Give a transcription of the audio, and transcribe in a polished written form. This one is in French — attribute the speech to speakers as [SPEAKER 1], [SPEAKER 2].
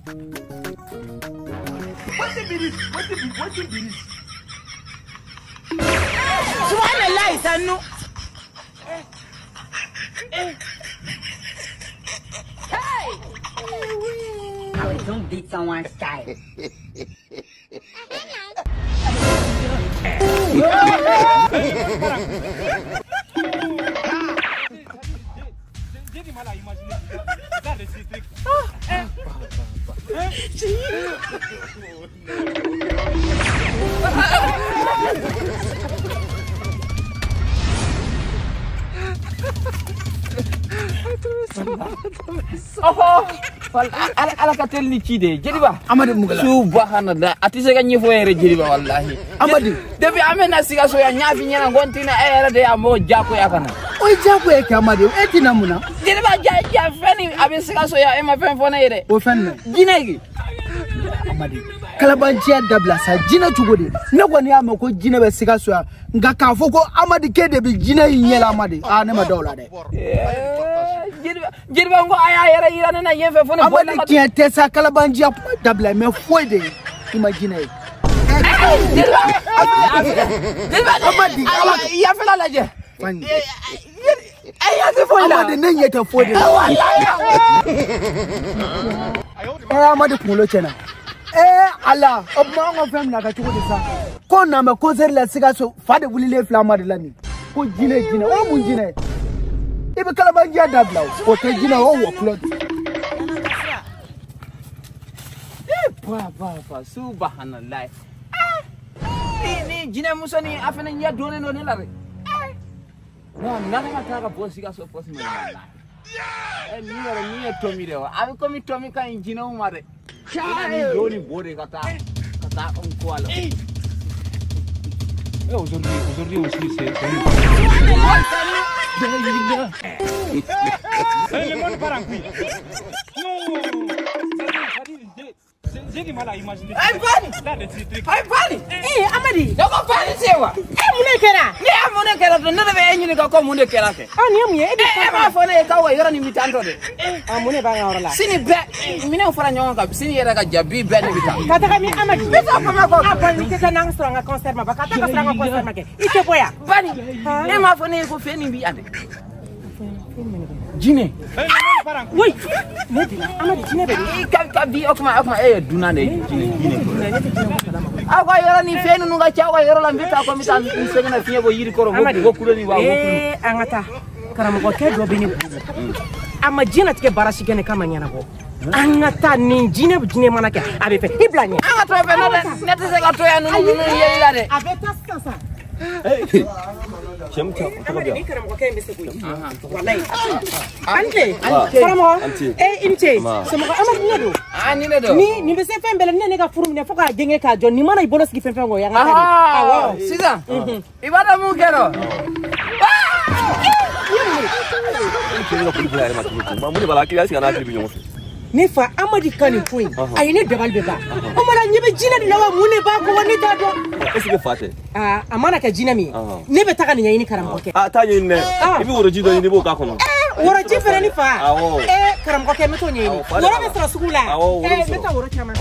[SPEAKER 1] What the be this?
[SPEAKER 2] Subhanallah, Sanu. Hey! I don't beat someone's style.
[SPEAKER 3] ala ka tel ni kide jeliba
[SPEAKER 4] Amadi mugala
[SPEAKER 3] subhanallah atise ga nyefo yere jeliba wallahi
[SPEAKER 4] Amadi
[SPEAKER 3] debi amena siga so ya nyafi nyana gontina era de amo jako yakana
[SPEAKER 4] o jako e Amadi etina muna
[SPEAKER 3] jeliba ja feni abi siga so ya ema fen fona yere
[SPEAKER 4] o fenne
[SPEAKER 3] jinegi
[SPEAKER 4] Amadi kalabanci dabla sa jina tugode ne gwani ya mako jina be siga so nga ka foko Amadi ke de bi jina yela Amadi a ne ma dawla de
[SPEAKER 3] jeliba ngo aya yere irana na yefe fona
[SPEAKER 4] Amadi ki tesa kalabanci dabla me foide imagine
[SPEAKER 3] jeliba Amadi ya fela laje ya se foida
[SPEAKER 4] Amadi ne yeta foide Amadi kulo chena ala obma ngo fem na ka tuko sa ko na me ko zer la siga so fa de wulile flama de lani ko jine o mun jine ibe kala ban ja dabla o te jine o wo plot
[SPEAKER 3] pa subhanallah ni jine musoni afena nya done no ne la re no ngana ma taka bosiga so posi mo ni to mi rewa abi ko mi to mi kan jine o mare ni doni bore kata on kwala
[SPEAKER 5] aujourd'hui aussi c'est le monde part en couille. J'ai du mal à imaginer.
[SPEAKER 2] Amadi.
[SPEAKER 3] Doko pani sewa.
[SPEAKER 2] Munekera.
[SPEAKER 3] Ni amunekera to nada be enyi ka ko munekera ke.
[SPEAKER 2] Ni amuye
[SPEAKER 3] ma fona ka wa yora ni mitando de.
[SPEAKER 2] Amune ba ngorala.
[SPEAKER 3] Sini be mine fora nyonga ka sini yera ka jabi be ni bita.
[SPEAKER 2] Kata kami Amadi.
[SPEAKER 3] Bita ko ma ko.
[SPEAKER 2] Apa ni keta nang stranga concert ma bakata ka stranga concert ma ke. Ite boya.
[SPEAKER 3] Bani. E ma fona ko feni bi ande. Jine.
[SPEAKER 2] Oui. Amadi jine be.
[SPEAKER 3] Ka bi okuma duna ne jine. Agwa yora ni feni nunga chawa yora la mbita ko mita nsengena finye go yiri koro go kulo ni wa go kulo.
[SPEAKER 2] Angata. Karamo ko ke do bini. Ama jina tike barashi gene kama nyana ko. Angata ni jine mana ke abefe. Iblanye.
[SPEAKER 3] Angata be no net se ga to ya nunu yeli la de.
[SPEAKER 2] Abeta sasa.
[SPEAKER 5] J'aime bien.
[SPEAKER 2] Ni be se fembele ne ga furu ne foka genge ka jon ni mana ibolos gi femfengo ya ngata
[SPEAKER 3] ni sisa ibada mu kero
[SPEAKER 2] ni fa Amadi kani point ay ne dabal be ba o mala nyibe jina di lawa mune ba ko woni ta do
[SPEAKER 5] est-ce que fate
[SPEAKER 2] amana ka jina mi ne be taka ni nyini karam ko ke
[SPEAKER 5] ta nyi ne ibi woro jido ni bo ka kono
[SPEAKER 2] woro ji fere ni fa karam ko ke meto nyini woro be sra sukula meta woro chama